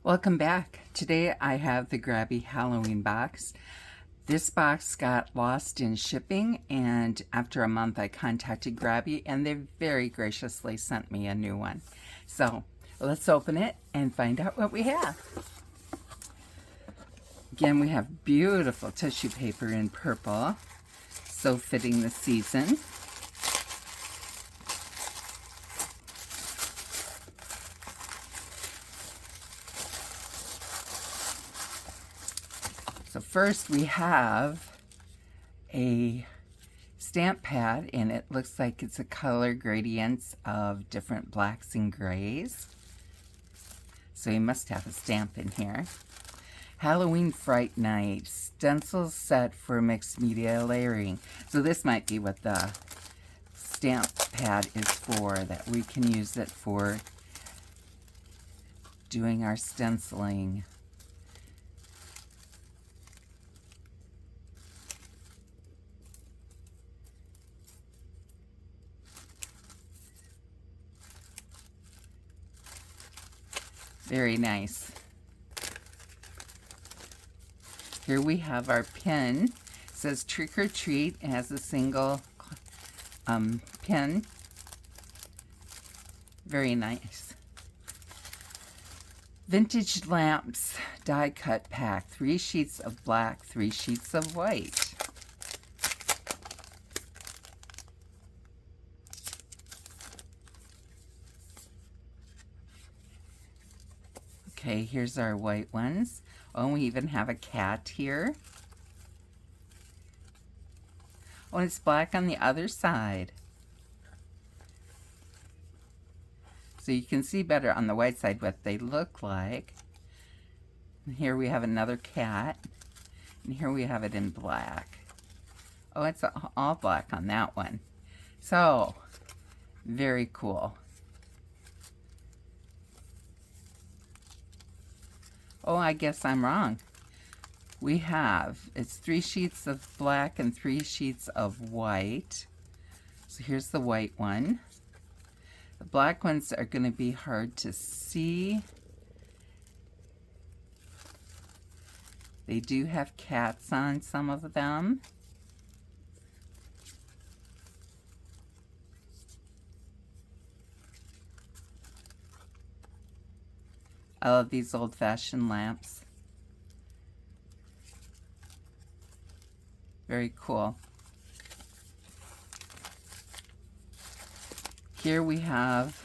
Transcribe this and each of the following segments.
Welcome back. Today I have the Grabie Halloween box. This box got lost in shipping, and after a month I contacted Grabie and they very graciously sent me a new one. So let's open it and find out what we have. Again, we have beautiful tissue paper in purple, so fitting the season. So first we have a stamp pad, and it looks like it's a color gradients of different blacks and grays. So you must have a stamp in here. Halloween Fright Night, stencil set for mixed media layering. So this might be what the stamp pad is for, that we can use it for doing our stenciling. Very nice. Here we have our pin. It says Trick or Treat. It has a single pin. Very nice. Vintage Lamps die cut pack. 3 sheets of black, 3 sheets of white. Okay, here's our white ones. Oh, and we even have a cat here. Oh, and it's black on the other side. So you can see better on the white side what they look like. And here we have another cat. And here we have it in black. Oh, it's all black on that one. So, very cool. Oh, I guess I'm wrong. We have, it's 3 sheets of black and 3 sheets of white. So here's the white one. The black ones are going to be hard to see. They do have cats on some of them. I love these old-fashioned lamps. Very cool. Here we have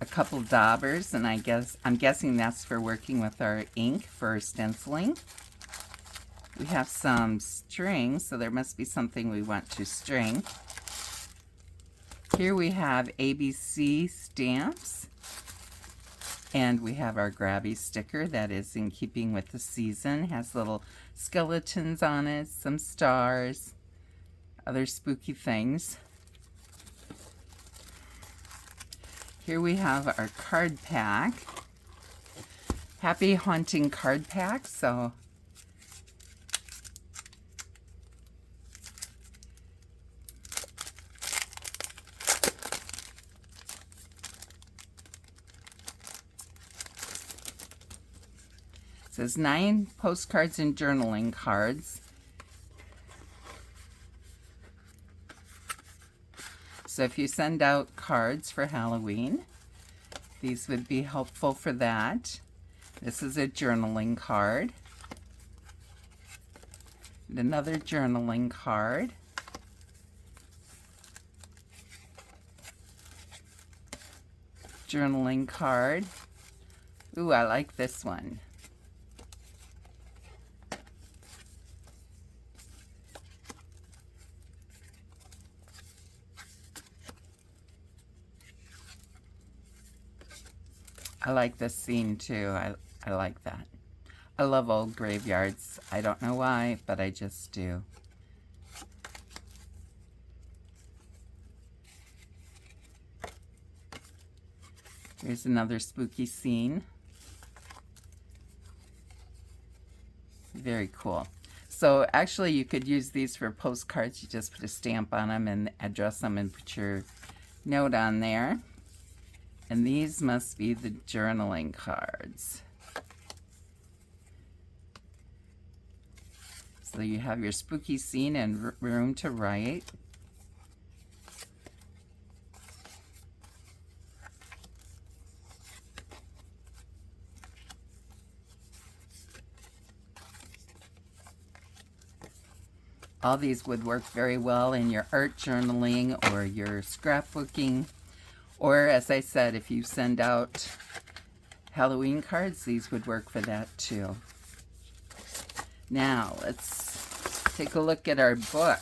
a couple daubers, and I'm guessing that's for working with our ink for stenciling. We have some string, so there must be something we want to string. Here we have ABC stamps. And we have our Grabie sticker that is in keeping with the season. Has little skeletons on it, some stars, other spooky things. Here we have our card pack. Happy Haunting card pack. So it says 9 postcards and journaling cards. So if you send out cards for Halloween, these would be helpful for that. This is a journaling card. And another journaling card. Journaling card. Ooh, I like this one. I like this scene too. I like that. I love old graveyards. I don't know why, but I just do. Here's another spooky scene. Very cool. So actually you could use these for postcards. You just put a stamp on them and address them and put your note on there. And these must be the journaling cards. So you have your spooky scene and room to write. All these would work very well in your art journaling or your scrapbooking. Or, as I said, if you send out Halloween cards, these would work for that too. Now, let's take a look at our book.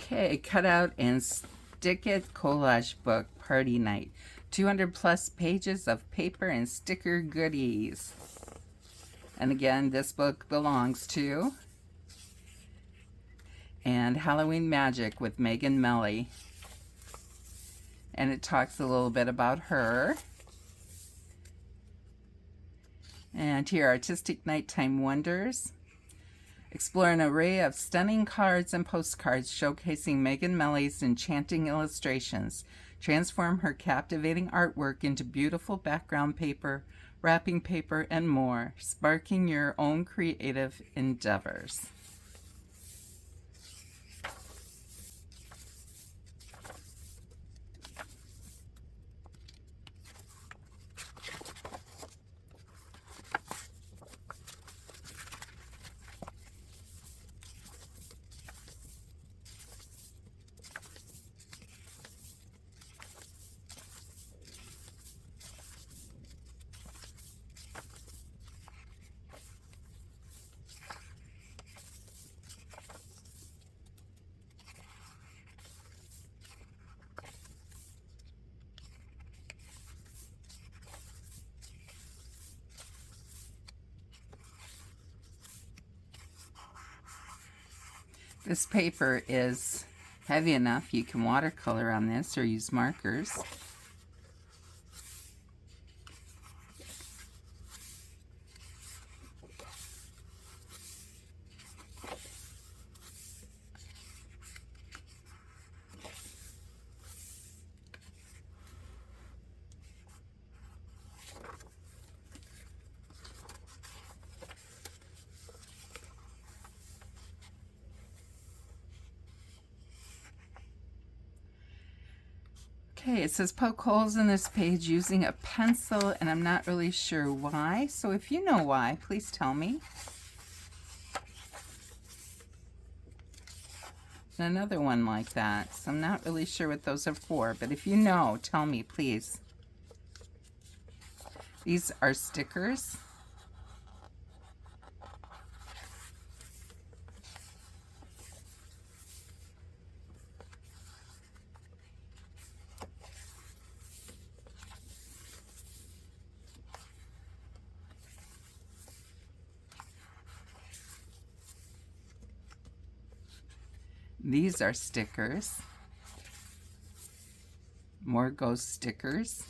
Okay, cut out and stick it collage book party night. 200 plus pages of paper and sticker goodies. And again, this book belongs to and Halloween Magic with Megan Melly. And it talks a little bit about her. And here, Artistic Nighttime Wonders. Explore an array of stunning cards and postcards showcasing Megan Melly's enchanting illustrations. Transform her captivating artwork into beautiful background paper, wrapping paper, and more, sparking your own creative endeavors. This paper is heavy enough you can watercolor on this or use markers. Okay, it says poke holes in this page using a pencil, and I'm not really sure why. So if you know why, please tell me. And another one like that. So I'm not really sure what those are for, but if you know, tell me, please. These are stickers. These are stickers. More ghost stickers.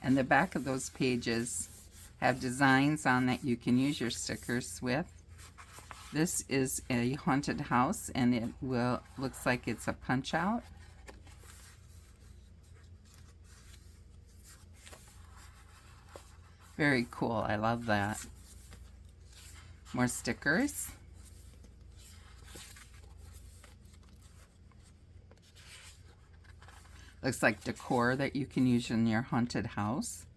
And the back of those pages have designs on that you can use your stickers with. This is a haunted house, and it looks like it's a punch out. Very cool. I love that. More stickers. Looks like decor that you can use in your haunted house.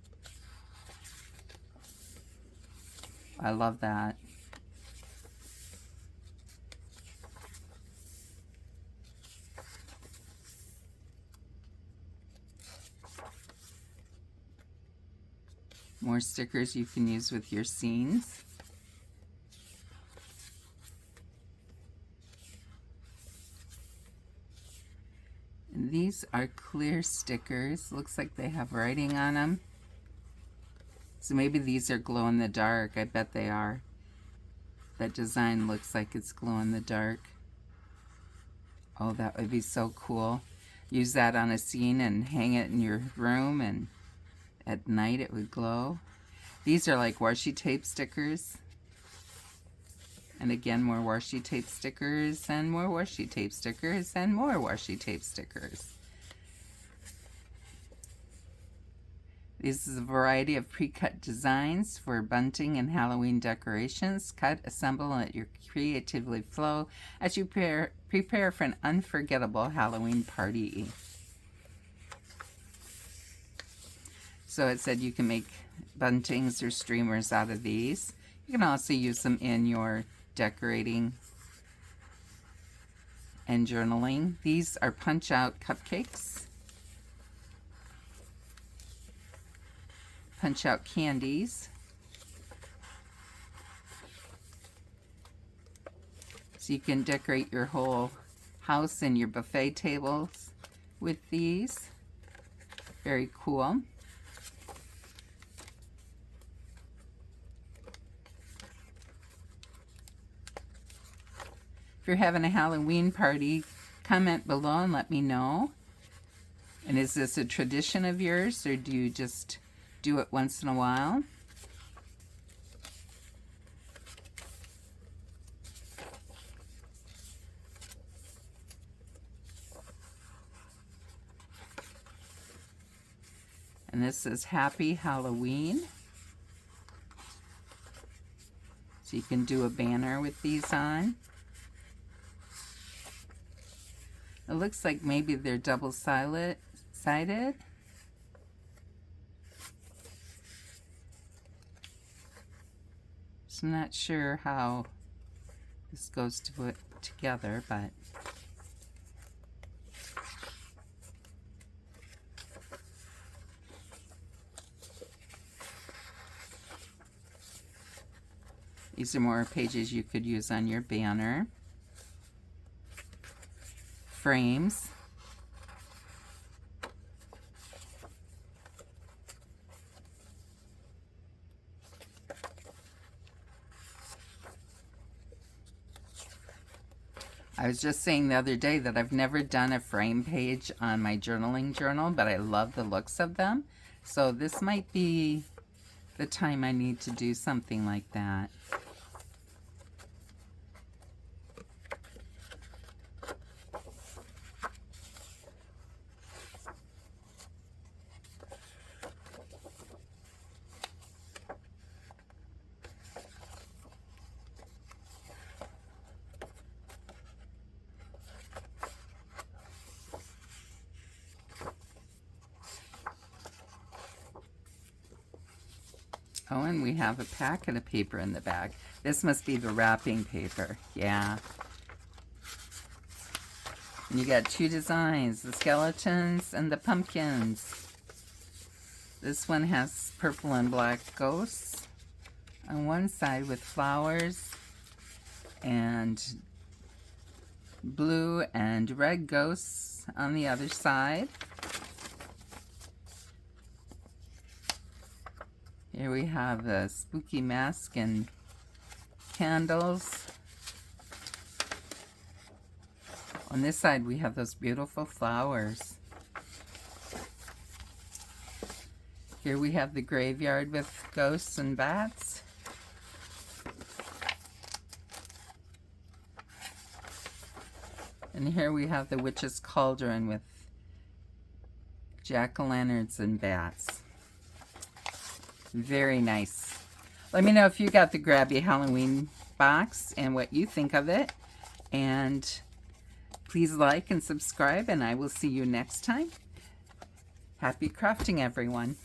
I love that. More stickers you can use with your scenes. And these are clear stickers. Looks like they have writing on them. So maybe these are glow in the dark. I bet they are. That design looks like it's glow in the dark. Oh, that would be so cool. Use that on a scene and hang it in your room, and At night it would glow. These are like washi tape stickers. And again, more washi tape stickers, and more washi tape stickers, and more washi tape stickers. This is a variety of pre-cut designs for bunting and Halloween decorations. Cut, assemble, and let your creativity flow as you prepare for an unforgettable Halloween party. So it said you can make buntings or streamers out of these. You can also use them in your decorating and journaling. These are punch-out cupcakes, punch-out candies. So you can decorate your whole house and your buffet tables with these. Very cool. If you're having a Halloween party, comment below and let me know. And is this a tradition of yours, or do you just do it once in a while? And this says Happy Halloween. So you can do a banner with these on. It looks like maybe they're double-sided. So I'm not sure how this goes to put together, but these are more pages you could use on your banner. Frames. I was just saying the other day that I've never done a frame page on my journaling journal, but I love the looks of them. So this might be the time I need to do something like that. Oh, and we have a packet of paper in the bag. This must be the wrapping paper. Yeah. And you got two designs, the skeletons and the pumpkins. This one has purple and black ghosts on one side with flowers, and blue and red ghosts on the other side. Here we have the spooky mask and candles. On this side we have those beautiful flowers. Here we have the graveyard with ghosts and bats. And here we have the witch's cauldron with jack-o'-lanterns and bats. Very nice. Let me know if you got the Grabie Halloween box and what you think of it. And please like and subscribe, and I will see you next time. Happy crafting, everyone.